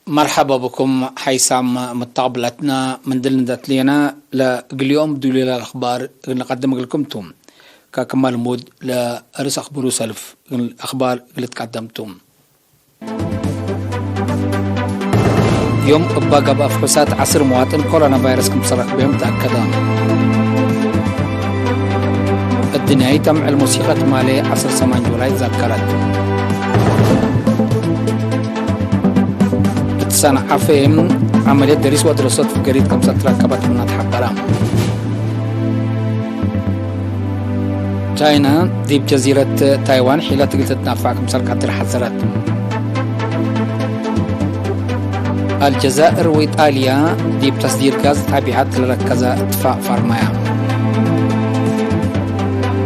مرحبا بكم حيثم متقبلتنا من دلندت لينا اليوم دولي الأخبار نقدم لكم ككمال مود لأرس أخبروا سلف الأخبار اللي تقدمتم يوم بقى بأفحوصات عصر مواطن كورونا فيروس كمسرق بهم تأكدا الدنيا تم الموسيقى مالي عصر 8 جولاي ذكرت صنع فهم عملية دريس ودراسات في جريد كمسة تركبت من حبرام تاينا دي بجزيرة تايوان حيلة تقلت تنافع كمسة قدر حزرات الجزائر وإيطاليا دي بتصدير غاز تابعات لركزة اتفاق فرمايا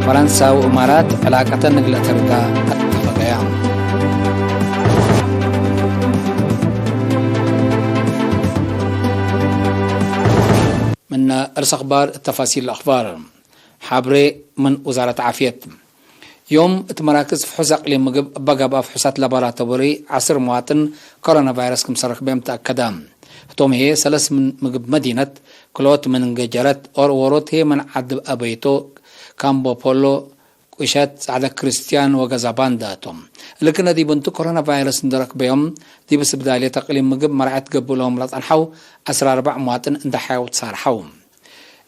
فرنسا وإمارات علاقة نقلة ترقى اتفاقيا من أرس أخبار التفاصيل الأخبار حابري من وزارة عافية يوم تمراكز فحوص أقليم بقى بفحوصات لابوراتوري عصر مواطن كورونا فيروس كمسرق بهم تأكدا توم هي سلس من مجب مدينة كلوت من جرت وروت هي من عدب أبيتو كامبو بولو وشات على كريستيان وغازابان داتهم لكن دي بنتو كورونا فيروس ندرك بهم دي بس بداية تقليم مجب مرعت قبلهم لطنحو 14 مواطن اندحاو تصارحو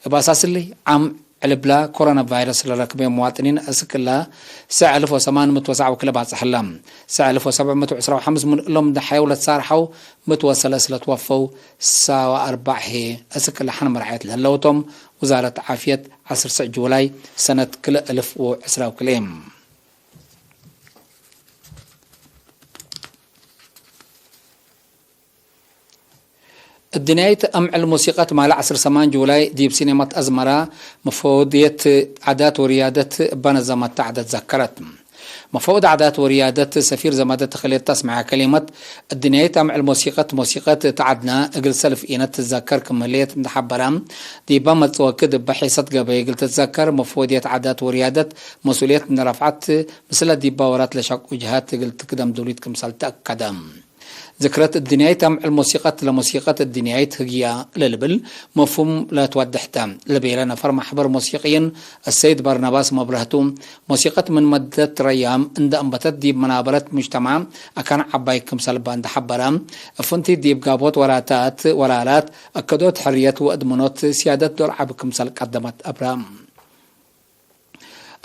بأساس اللي عم علبلا كورونا فيروس لركبين مواطنين أسكلا ساعة 1809 وكلا حلام ساعة 1725 من لهم دحاو لتصارحو متوصل توفوا ساعة 4 هي أسكلا حنا مرعيت لهلوتهم وزارة عافية عصر 9 جولاي سنة كل 1010 وكليم الدنيا أمع الموسيقى مال عصر 8 جولاي دي بسينمات أزمرة مفوضية عادات وريادة بنظمت عدد ذكرت مفوض عادات وريادة سفير زمادة تخليت تسمع كلمة الدنيا أمع موسيقى تعدنا اقل سلف إينة تتذكر كمالية متحبرة دي بامت وكد بحيثة قبل اقل تتذكر مفوضية عادات وريادة مسؤولية من رفعت مثل دي باورات لشاق وجهات اقل تقدم دوليت كمسال تأكدم ذكرت الدنيا تم الموسيقى الدنيا هي للبل مفهوم لا توضحتها لبيلنا فرما حبر موسيقيا السيد برناباس مبرهتوم موسيقى من مدة ريام عند انبتت دي منابرة مجتمع اكان عباي كمسال باند حبرام فنتي دي بقابوت ورالات اكدوت حرية وادمنوت سيادة دور عب كمسال قدمت ابرام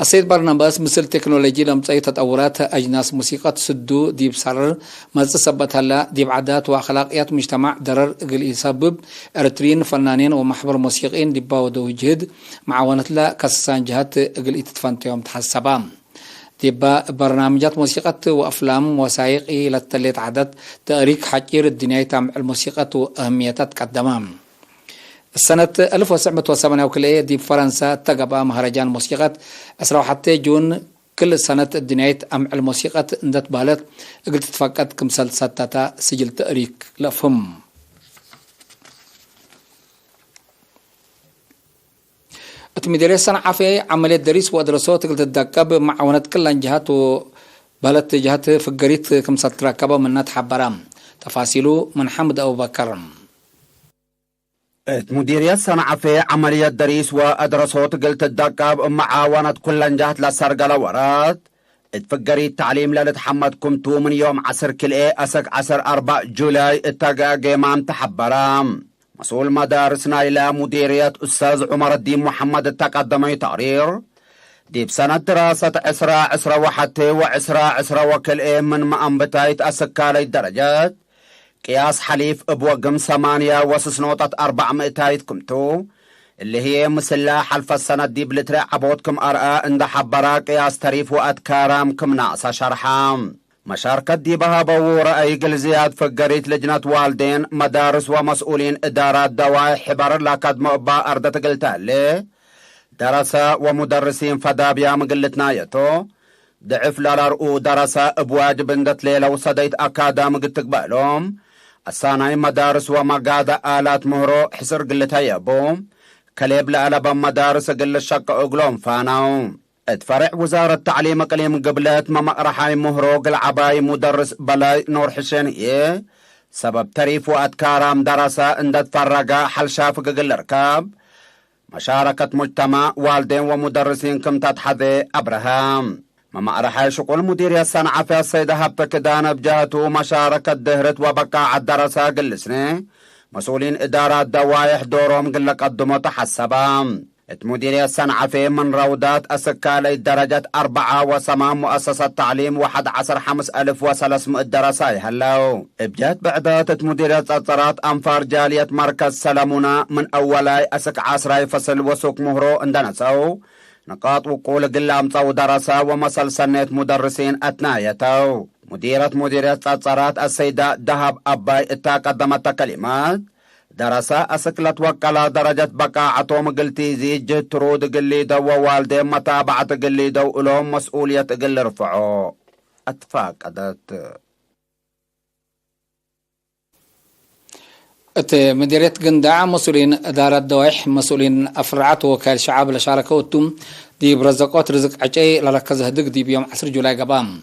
السيد برناباس مثل تكنولوجي لمصاي تطورات اجناس موسيقى سدو دي بصرر مصصبت هلا دي بعادات واخلاقيات مجتمع درر قل يسبب ارترين فنانين ومحبر موسيقيين دي باودو جهد معاونت لا كسان جهات قل يتفنتيهم تحسبام دي برنامجات موسيقى وافلام وثائقي للتليت عدد تاريخ حقير الدنيا تام الموسيقى واهميتها تقدمام السنة 1908 وكلية دي فرنسا تقبع مهرجان موسيقى أسرع حتى جون كل سنة الدنيا أمع الموسيقى اندت بالت قلت تفقد كمسال ستاتا سجل تأريك لفهم اتمديري السنة عافية عملية دريس ودراسات قلت تدقب معونة كل جهات وبالت جهات فقريت كمسال تراكبة من نتحى برام تفاصيله من حمد أبو بكر مديرية صنع في عملية دريس وأدرسوت قلت الدقاب معاونة كل جهة لسرقة ورات اتفقري التعليم للتحمد كمتو من يوم عصر كل أسك عصر 4 جولاي اتقا قيمام تحبرام مسؤول مدارسنا إلى مديرية أستاذ عمر الدين محمد التقدمي تقرير دي بسنة دراسة عسرة وحتى وعسرة وكل من مأنبتايت أسكالي الدرجات قياس حليف ابوغم 8 وسسنوطة 400 كمتو اللي هي مسلا حلف السنة دي بلترع عبوتكم أرقى اند حبرا قياس تريف وأتكارام كم ناقصة شرحام مشاركة دي بها بورة ايقل زياد فقريت لجنة والدين مدارس ومسؤولين إدارات دواي حبر لاكاد مؤبا أردت قلتها ليه درسة ومدرسين فدابيا مقلتنا يتو ضعف لارقو درسة بواجب اندت ليلة وصديت أكادام قلت تقبالهم الصانعي مدارس ومقادة آلات مهرو حسر قلتها يابوم كليب لألبا مدارس قل الشق أقلوم فاناو اتفرع وزارة تعليم اقليم قبلت ما مقرحاي مهروق العباي مدرس بلاي نور حسين سبب تريف وأتكارام دراسة اندت فرقا حلشا فقل الركاب مشاركة مجتمع والدين ومدرسين كم تتحذي أبراهام مما أرحي شغل مديرية الصنعة في السيدة هبتك دانا بجهته مشاركة دهرت وبقاع الدراسة قلسني مسؤولين إدارات دوايح دورهم قل قدموا تحسبا مديرية الصنعة في من روضات أسكالي درجة 4 وسمام مؤسسة تعليم 11,500 دراسة هلو ابجات بعدات مديرية اتصارات أنفار جالية مركز سلامونا من أولاي أسك عصراي فصل وسوق مهرو اندنا سو نقاط وقول قلام صو دراسة ومصل سنة مدرسين أثنايتو مديرية اتصارات السيدة دهب أباي اتقدمت كلمات دراسة أسكلت وكلا درجة بقاء عطوم قلتي زيج ترود قلي دو والدين متابعة قلي دو لهم مسؤولية قل رفعوا أتفاق أدت مديرية قنداع مسؤولين إدارة دوائح مسؤولين أفرعات وكال شعب لشاركوتم دي برزقات رزق عجي لركز هدق دي بيوم 10 جولاي قبام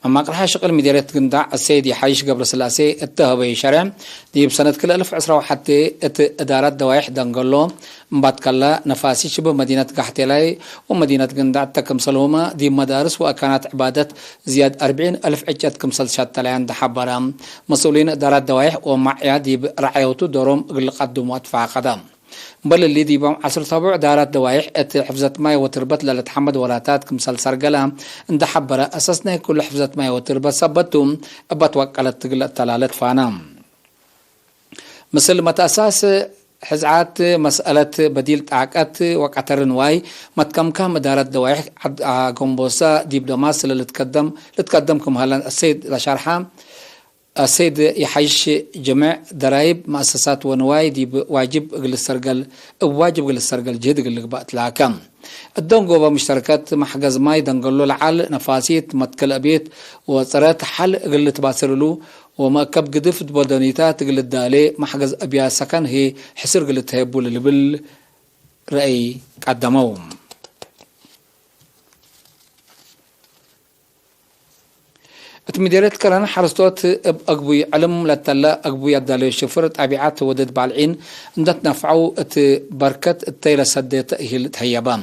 أما قرحة شغل مديرية قنداع السيد يحيش قبل سلاسي اتهبي شرع دي بسنة كل 1010 إدارة دوائح دنقلو مباتكلا نفاسي شبه مدينة قحتيلاي ومدينة قنداع تكم سلومة دي مدارس وأكانت عبادة زياد 40,000 عجات كمسل شاتلين دحبرام مسؤولين إدارة دوائح ومعيا دي رعيوتو دورهم قل قدموا أدفع قدام بل اللي دي بام 10 طابع دارات دوايح حفظت ماي وتربت للتحمد ولاتات كمسل سرقلا اند حبرة أساسنا كل حفظت ماي وتربت سبتهم أبت وقلت تقل التلالت فانام مثل متأساس حزعات مسألة بديل تعاقات وقعتر نواي متكم دارات دوايح قنبوسا ديب دماس اللي لتقدمكم هلا السيد لشارحة السيد يحيش جميع درايب مؤسسات ونواي دي واجب قل السرقل جهد قل بقت لاكم الدنقو بمشتركات محجز ماي دنقلو العال نفاسيت متكل أبيت وصرات حل قل تباسرلو وما كب قدف بدنيتات قل الدالي محجز أبيا سكن هي حسر قل تهيبو للبل رأي قدموهم اتمديرت كران حرستوت أقبوي علم لتلا أقبوي الدالي شفرت أبيعات ودد بالعين اندت نفعو بركت التيلة سديت هيل تهيبان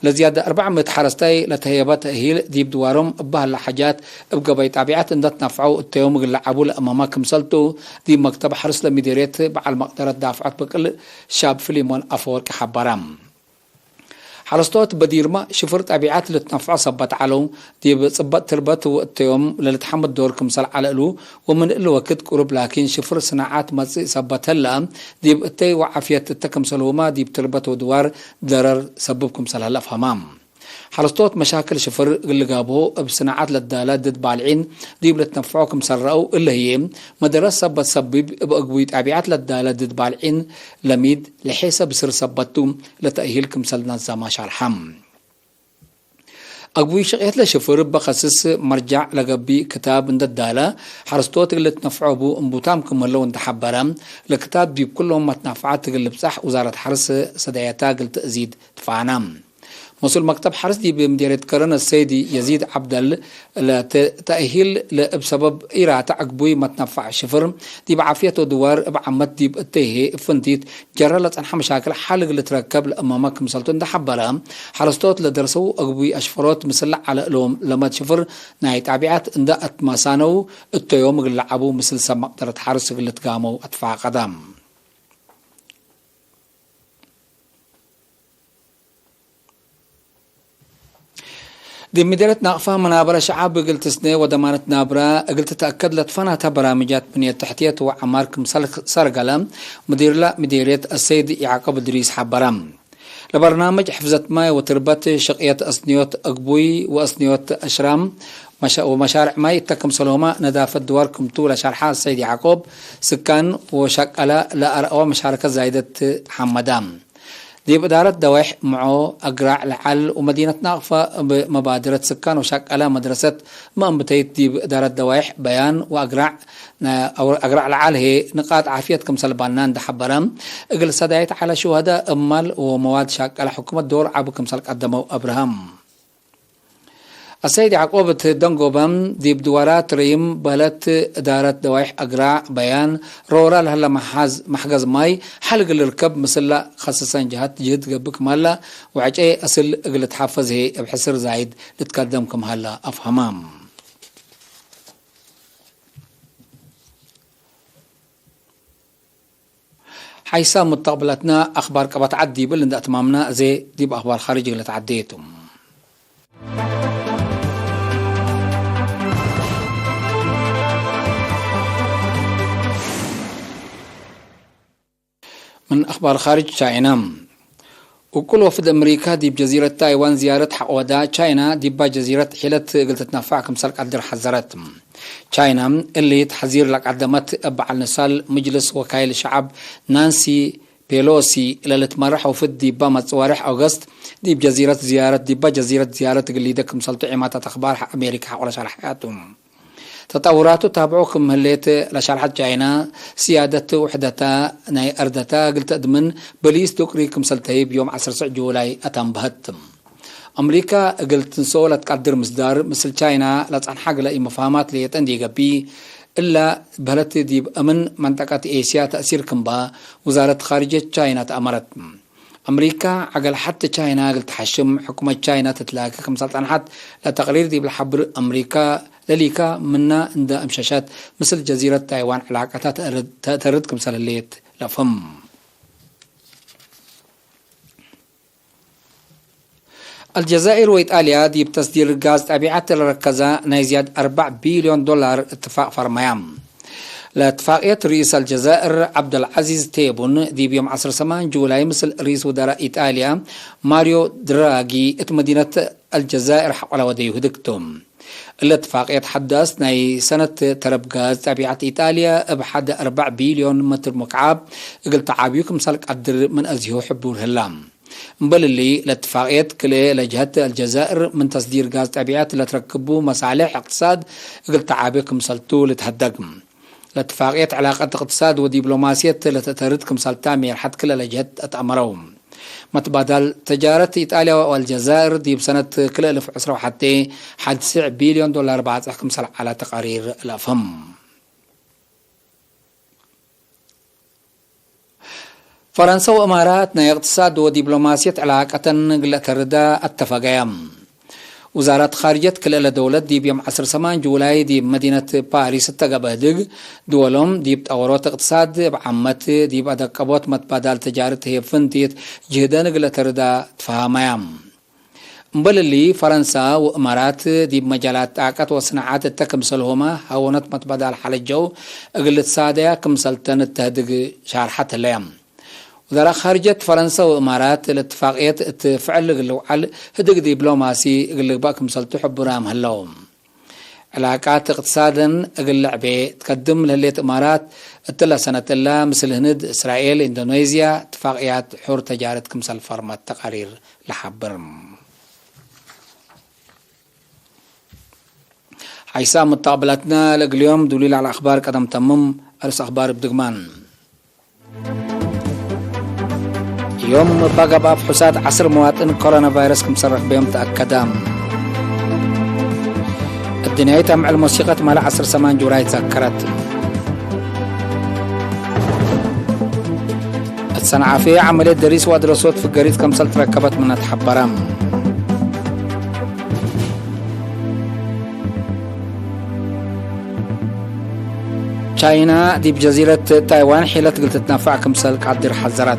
لزيادة 400 حرستاي لتهيبات هيل ديب دوارم أبها الحاجات أبقى بيت أبيعات اندت نفعو التيوم اللعبو لأماماكم سلطو دي مكتب حرس لمديريت بعل مقدرة دافعات بكل شاب فيليمون أفورك حبارام حرستوت بديرما شفرت أبيعات لتنفع صبت علو دي بصبت تربت والتيوم للتحمد دور كمسل على له ومن الوقت قرب لكن شفر صناعات مصي صبت هلا دي بتي وعافية التكمسل وما دي بتربت ودوار ضرر سببكم سل هلا فهمام حرستوت مشاكل شفر اللي جابوه بصناعات للدالات ضد بالعين دي بتنفعكم سرقوا اللي هي مدرسة بتسبب بأقوية أبيعات للدالات ضد بالعين لميد لحيسة بصير سبتم لتأهيلكم سلنا زما شرحم أقوي شقيت لشفر بخصص مرجع لقبي كتاب عند الدالة حرستوت اللي تنفعوا بو انبوتامكم اللو انت حبرام لكتاب دي كلهم متنفعات اللي بصح وزارة حرس سدايتا قلت تزيد تفعنام مسؤول مكتب حرس دي بمديرية كرن السيدي يزيد عبدال لتأهيل بسبب إيرا تعقبوي متنفع شفر دي بعافيته دوار بعمد دي بتهي فنديت جرالت أنحى مشاكل حالق اللي تركب لأمامك مسلطون ده حبرام حرستوت لدرسو أقبوي أشفرات مسلح على لهم لما تشفر نهاية تعبيعات اندأت ماسانو التيوم اللي لعبو مثل سمقدرة حرس اللي تقامو أدفع قدام دي مديرة ناقفة منابرة شعب قلت سنة ودمانة نابرة قلت تأكد لطفنها برامجات بنية تحتية وعماركم سرقلم مديرية السيد يعقوب دريس حبرام لبرنامج حفظت ماي وتربت شقية أصنيوت أقبوي وأصنيوت أشرام ومشارع ماي تكم سلوما ندافة دواركم طول شرحة السيد يعقوب سكان وشقلة لأرقوا مشاركة زايدة حمدام دي بإدارة دوائح معه أقراع العل ومدينة ناقفة بمبادرة سكان وشقلة مدرسة مأمبتيت دي بإدارة دوائح بيان وأقراع العل هي نقاط عافيتكم سلبانان ده حبرام اقل صدايت على شهداء أمال ومواد شقلة حكومة دور عبكم سلق قدموا أبراهام السيد يعقوب دنقوبم دي بدورات ريم بلت إدارة دوايح أقراع بيان رورا لهلا محجز ماي حلق الركب مثل خصوصا جهات جهد قبك مالا وعجي أصل قلت حافظ هي بحسر زايد لتقدمكم هلا أفهمام. حيث متقبلتنا أخبار كبت عدي بلند أتمامنا زي دي بأخبار خارجي اللي تعديتم. من أخبار خارج تشاينا وكل وفد أمريكا دي بجزيرة تايوان زيارة حقودا تشاينا دي بجزيرة حيلت قلت تنفعكم سلك عدر حذرت تشاينا اللي تحذير لك عدمت أبع النسال مجلس وكايل الشعب نانسي بيلوسي اللي تمرح وفد دي بامت صوارح أغسطس دي بجزيرة زيارة دي بجزيرة زيارة اللي دكم سلطة عماتة أخبار حق أمريكا حق ولا شرحياتهم تطورات تابعوكم هليت لشرحة جاينا سيادة وحدتا ناي أردتا قلت أدمن بليس دوكريكم سلطهي بيوم 10 جولاي أتنبهتم أمريكا قلت نسولة تقدر مصدر مثل جاينا لتعن حق لأي مفاهمات ليتن دي قبي إلا بهلت دي أمن منطقة إيسيا تأثير كمبا وزارة خارجية جاينا تأمرت أمريكا عقل حتى جاينا قلت حشم حكومة جاينا تتلاقى كم سلطان حد لتقرير دي بالحبر أمريكا لليكا منا عند أمشاشات مثل جزيرة تايوان علاقتها ترد كمثال الليت لفهم الجزائر وإيطاليا دي بتصدير غاز طبيعة الركزة نيزياد 4 بليون دولار اتفاق فرميام لاتفاقية رئيس الجزائر عبد العزيز تيبون دي بيوم 10 جولاي مثل رئيس وزراء إيطاليا ماريو دراغي مدينة الجزائر حول وديه دكتوم الاتفاق يتحدث ناي سنة ترب غاز طبيعة إيطاليا بحد 4 بليون متر مكعب قلت عابيكم سالك قدر من أزيو حبور هلام بل اللي الاتفاقيات كلها لجهة الجزائر من تصدير غاز طبيعة لتركبوا مصالح اقتصاد قلت عابيكم سالتو لتهدقم الاتفاقيات علاقة اقتصاد ودبلوماسية لتتردكم سالتامير حد كلها لجهة أتأمرهم متبادل تجارة إيطاليا والجزائر دي بسنة كل 1000 عسرة وحتى حد 9 بليون دولار بعد أحكم سلع على تقارير الأفهم فرنسا وإمارات نا اقتصاد ودبلوماسية علاقة قلت الرداء اتفاقيام وزارة خارجية كل دولة دي بيوم 10 جولاي دي بمدينة باريس تقبهدق دولهم دي بتأورات اقتصاد بعمت دي بأدقبوت متبادل تجارة هي فنتيت جهدان قلت الرداء تفهميام بل اللي فرنسا وإمارات دي بمجالات طاقة وصناعات التكمسلهما هونت متبادل حال الجو قلت سادة كمسلتن التهدق شارحة الليم وزارة خارجية فرنسا وإمارات الاتفاقيات تفعل قلوعل هدق دبلوماسي قلق باكم سلطو حبرام هلوم علاقات اقتصادا قلع تقدم لهلية إمارات اتلا سنة الله مثل هند إسرائيل إندونيسيا اتفاقيات حور تجارة كمسل فرمات تقارير لحبرم حيث متقابلتنا اليوم دليل على أخبار قدم تمم أرس أخبار بدقمان يوم بقى بفحوصات 10 مواطن كورونا فيروس كمصرح بهم تأكدام الدنيا تمع الموسيقى مال 10 جولاي تذكرت الصنعة في عملية دريس ودراسات في الجريد كمسل تركبت من تحبرام تشاينا دي بجزيرة تايوان حيلة قلت تنفع كمسل قدر حذرت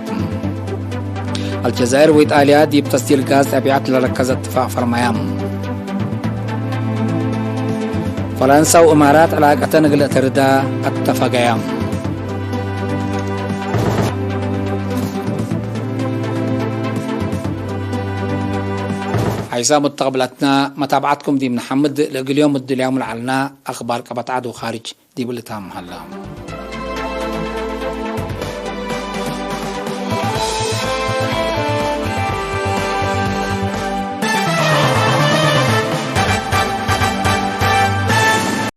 الجزائر وإيطاليا دي بتصدير غاز طبيعة لركز اتفاق فرميام فرنسا وإمارات علاقة نقل ترداء اتفاقيام حيث متقبلتنا متابعتكم دي من حمد اليوم اليوم العلنا أخبار كبتعاد وخارج دي بلتهم هلا